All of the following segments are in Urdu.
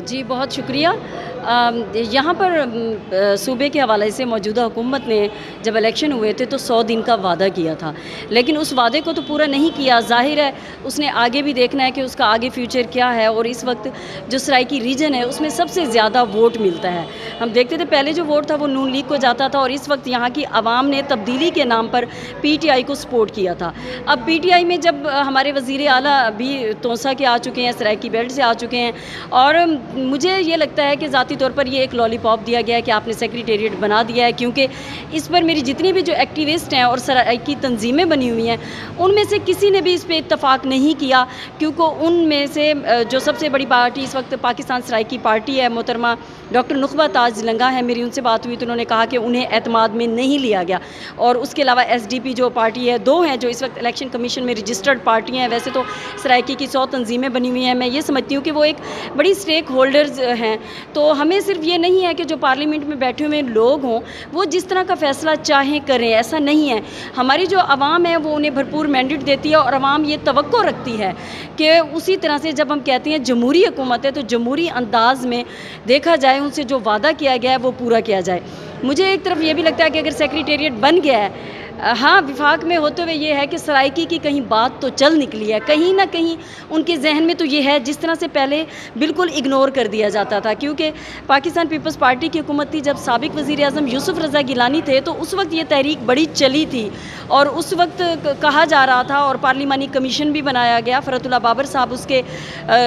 جی بہت شکریہ۔ یہاں پر صوبے کے حوالے سے موجودہ حکومت نے جب الیکشن ہوئے تھے تو 100 دن کا وعدہ کیا تھا، لیکن اس وعدے کو تو پورا نہیں کیا۔ ظاہر ہے اس نے آگے بھی دیکھنا ہے کہ اس کا آگے فیوچر کیا ہے، اور اس وقت جو سرائیکی ریجن ہے اس میں سب سے زیادہ ووٹ ملتا ہے۔ ہم دیکھتے تھے پہلے جو ووٹ تھا وہ نون لیگ کو جاتا تھا، اور اس وقت یہاں کی عوام نے تبدیلی کے نام پر پی ٹی آئی کو سپورٹ کیا تھا۔ اب پی ٹی آئی میں جب ہمارے وزیر اعلیٰ بھی توسا کے آ چکے ہیں، سرائیکی بیلٹ سے آ چکے ہیں، اور مجھے یہ لگتا ہے کہ ذاتی طور پر یہ ایک لالی پاپ دیا گیا ہے کہ آپ نے سیکریٹریٹ بنا دیا ہے، کیونکہ اس پر میری جتنی بھی جو ایکٹیوسٹ ہیں اور سرائیکی تنظیمیں بنی ہوئی ہیں ان میں سے کسی نے بھی اس پہ اتفاق نہیں کیا، کیونکہ ان میں سے جو سب سے بڑی پارٹی اس وقت پاکستان سرائیکی پارٹی ہے، محترمہ ڈاکٹر نخبہ تاج لنگا ہے، میری ان سے بات ہوئی تو انہوں نے کہا کہ انہیں اعتماد میں نہیں لیا گیا۔ اور اس کے علاوہ ایس ڈی پی جو پارٹی ہے، 2 ہیں جو اس وقت الیکشن کمیشن میں رجسٹرڈ پارٹیاں ہیں۔ ویسے تو سرائیکی کی 100 تنظیمیں بنی ہوئی ہیں، میں یہ سمجھتی ہوں کہ وہ ایک بڑی اسٹیک ہولڈرز ہیں، تو ہمیں صرف یہ نہیں ہے کہ جو پارلیمنٹ میں بیٹھے ہوئے لوگ ہوں وہ جس طرح کا فیصلہ چاہیں کریں، ایسا نہیں ہے۔ ہماری جو عوام ہے وہ انہیں بھرپور مینڈیٹ دیتی ہے، اور عوام یہ توقع رکھتی ہے کہ اسی طرح سے جب ہم کہتے ہیں جمہوری حکومت ہے تو جمہوری انداز میں دیکھا جائے، ان سے جو وعدہ کیا گیا ہے وہ پورا کیا جائے۔ مجھے ایک طرف یہ بھی لگتا ہے کہ اگر سیکریٹریٹ بن گیا ہے، ہاں وفاق میں ہوتے ہوئے یہ ہے کہ سرائیکی کی کہیں بات تو چل نکلی ہے، کہیں نہ کہیں ان کے ذہن میں تو یہ ہے جس طرح سے پہلے بالکل اگنور کر دیا جاتا تھا، کیونکہ پاکستان پیپلز پارٹی کی حکومت تھی جب سابق وزیر اعظم یوسف رضا گیلانی تھے، تو اس وقت یہ تحریک بڑی چلی تھی، اور اس وقت کہا جا رہا تھا، اور پارلیمانی کمیشن بھی بنایا گیا، فرحت اللہ بابر صاحب اس کے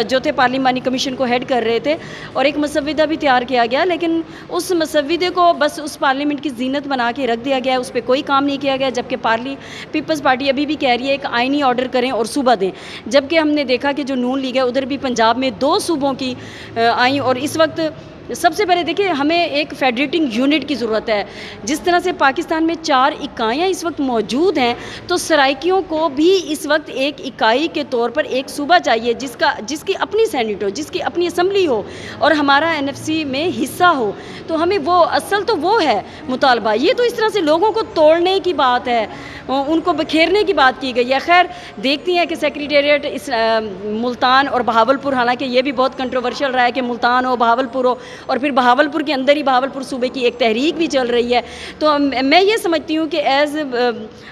جو تھے پارلیمانی کمیشن کو ہیڈ کر رہے تھے، اور ایک مسودہ بھی تیار کیا گیا، لیکن اس مسودے کو بس اس پارلیمنٹ کی زینت بنا کے رکھ دیا گیا، اس پہ کوئی کام نہیں کیا گیا، جبکہ پیپلز پارٹی ابھی بھی کہہ رہی ہے ایک آئینی آرڈر کریں اور صوبہ دیں، جبکہ ہم نے دیکھا کہ جو نون لیگ ہے ادھر بھی پنجاب میں 2 صوبوں کی آئیں، اور اس وقت سب سے پہلے دیکھیں ہمیں ایک فیڈریٹنگ یونٹ کی ضرورت ہے۔ جس طرح سے پاکستان میں 4 اکائیاں اس وقت موجود ہیں، تو سرائیکیوں کو بھی اس وقت ایک اکائی کے طور پر ایک صوبہ چاہیے جس کی اپنی سینٹ ہو، جس کی اپنی اسمبلی ہو، اور ہمارا NFC میں حصہ ہو، تو ہمیں وہ اصل تو وہ ہے مطالبہ۔ یہ تو اس طرح سے لوگوں کو توڑنے کی بات ہے، ان کو بکھیرنے کی بات کی گئی ہے۔ خیر دیکھتی ہیں کہ سیکریٹریٹ اس ملتان اور بہاولپور، حالانکہ یہ بھی بہت کنٹروورشل رہا ہے کہ ملتان ہو، بہاولپور ہو، اور پھر بہاولپور کے اندر ہی بہاولپور صوبے کی ایک تحریک بھی چل رہی ہے، تو میں یہ سمجھتی ہوں کہ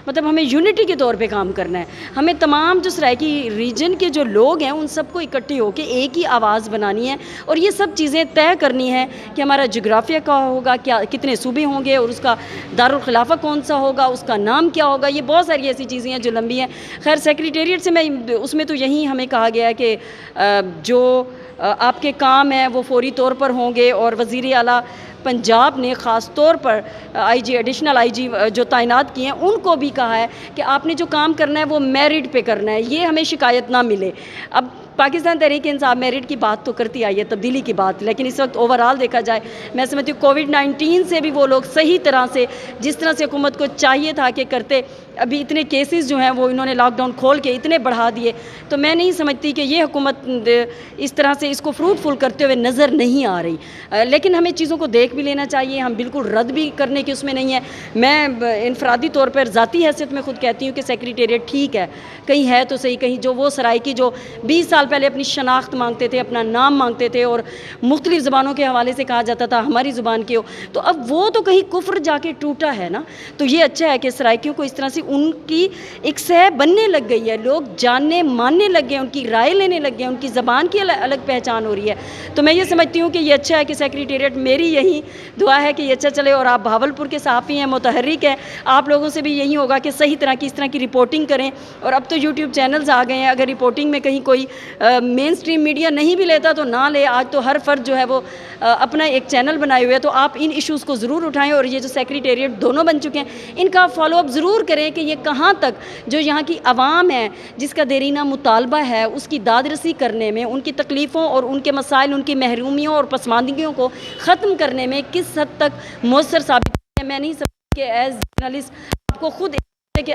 مطلب ہمیں یونٹی کے طور پہ کام کرنا ہے۔ ہمیں تمام جو سرائیکی ریجن کے جو لوگ ہیں ان سب کو اکٹھے ہو کے ایک ہی آواز بنانی ہے، اور یہ سب چیزیں طے کرنی ہے کہ ہمارا جغرافیہ کیا ہوگا، کتنے صوبے ہوں گے، اور اس کا دارالخلافہ کون سا ہوگا، اس کا نام کیا ہوگا۔ یہ بہت ساری ایسی چیزیں ہیں جو لمبی ہیں۔ خیر سیکریٹریٹ سے اس میں تو یہی ہمیں کہا گیا ہے کہ جو آپ کے کام ہیں وہ فوری طور پر ہوں گے، اور وزیر اعلیٰ پنجاب نے خاص طور پر ایڈیشنل آئی جی جو تعینات کیے ہیں ان کو بھی کہا ہے کہ آپ نے جو کام کرنا ہے وہ میرٹ پہ کرنا ہے، یہ ہمیں شکایت نہ ملے۔ اب پاکستان تحریک انصاف میرٹ کی بات تو کرتی آئی ہے، تبدیلی کی بات، لیکن اس وقت اوورال دیکھا جائے میں سمجھتی ہوں کووڈ-19 سے بھی وہ لوگ صحیح طرح سے جس طرح سے حکومت کو چاہیے تھا کہ کرتے، ابھی اتنے کیسز جو ہیں وہ انہوں نے لاک ڈاؤن کھول کے اتنے بڑھا دیے، تو میں نہیں سمجھتی کہ یہ حکومت اس طرح سے اس کو فروٹفل کرتے ہوئے نظر نہیں آ رہی، لیکن ہمیں چیزوں کو دیکھ بھی لینا چاہیے، ہم بالکل رد بھی کرنے کی اس میں نہیں ہے۔ میں انفرادی طور پر ذاتی حیثیت میں خود کہتی ہوں کہ سیکریٹریٹ ٹھیک ہے، کہیں ہے تو صحیح، کہیں جو وہ سرائیکی جو 20 سال پہلے اپنی شناخت مانگتے تھے، اپنا نام مانگتے تھے، اور مختلف زبانوں کے حوالے سے کہا جاتا تھا ہماری زبان کے ہو، تو اب وہ تو کہیں کفر جا کے ٹوٹا ہے نا۔ تو یہ اچھا ہے کہ سرائیکیوں کو اس طرح سے ان کی ایک سہ بننے لگ گئی ہے، لوگ جاننے ماننے لگ گئے، ان کی رائے لینے لگ گئے، ان کی زبان کی الگ پہچان ہو رہی ہے۔ تو میں یہ سمجھتی ہوں کہ یہ اچھا ہے کہ سیکریٹریٹ، میری یہی دعا ہے کہ یہ اچھا چلے، اور آپ بہاولپور کے صحافی ہیں، متحرک ہیں، آپ لوگوں سے بھی یہی ہوگا کہ صحیح طرح کی اس طرح کی رپورٹنگ کریں، اور اب تو یوٹیوب چینلز آ گئے ہیں، اگر رپورٹنگ میں کہیں کوئی مین اسٹریم میڈیا نہیں بھی لیتا تو نہ لے، آج تو ہر فرد جو ہے وہ اپنا ایک چینل بنائے ہوئے ہے، تو آپ ان ایشوز کو ضرور اٹھائیں، اور یہ جو سیکریٹریٹ دونوں بن چکے ہیں ان کا فالو اپ ضرور کریں کہ یہ کہاں تک جو یہاں کی عوام ہے جس کا دیرینہ مطالبہ ہے اس کی داد رسی کرنے میں، ان کی تکلیفوں اور ان کے مسائل، ان کی محرومیوں اور پسماندگیوں کو ختم کرنے میں کس حد تک مؤثر ثابت ہے۔ میں نہیں سمجھتی کہ ایز جرنلسٹ آپ کو خود کہ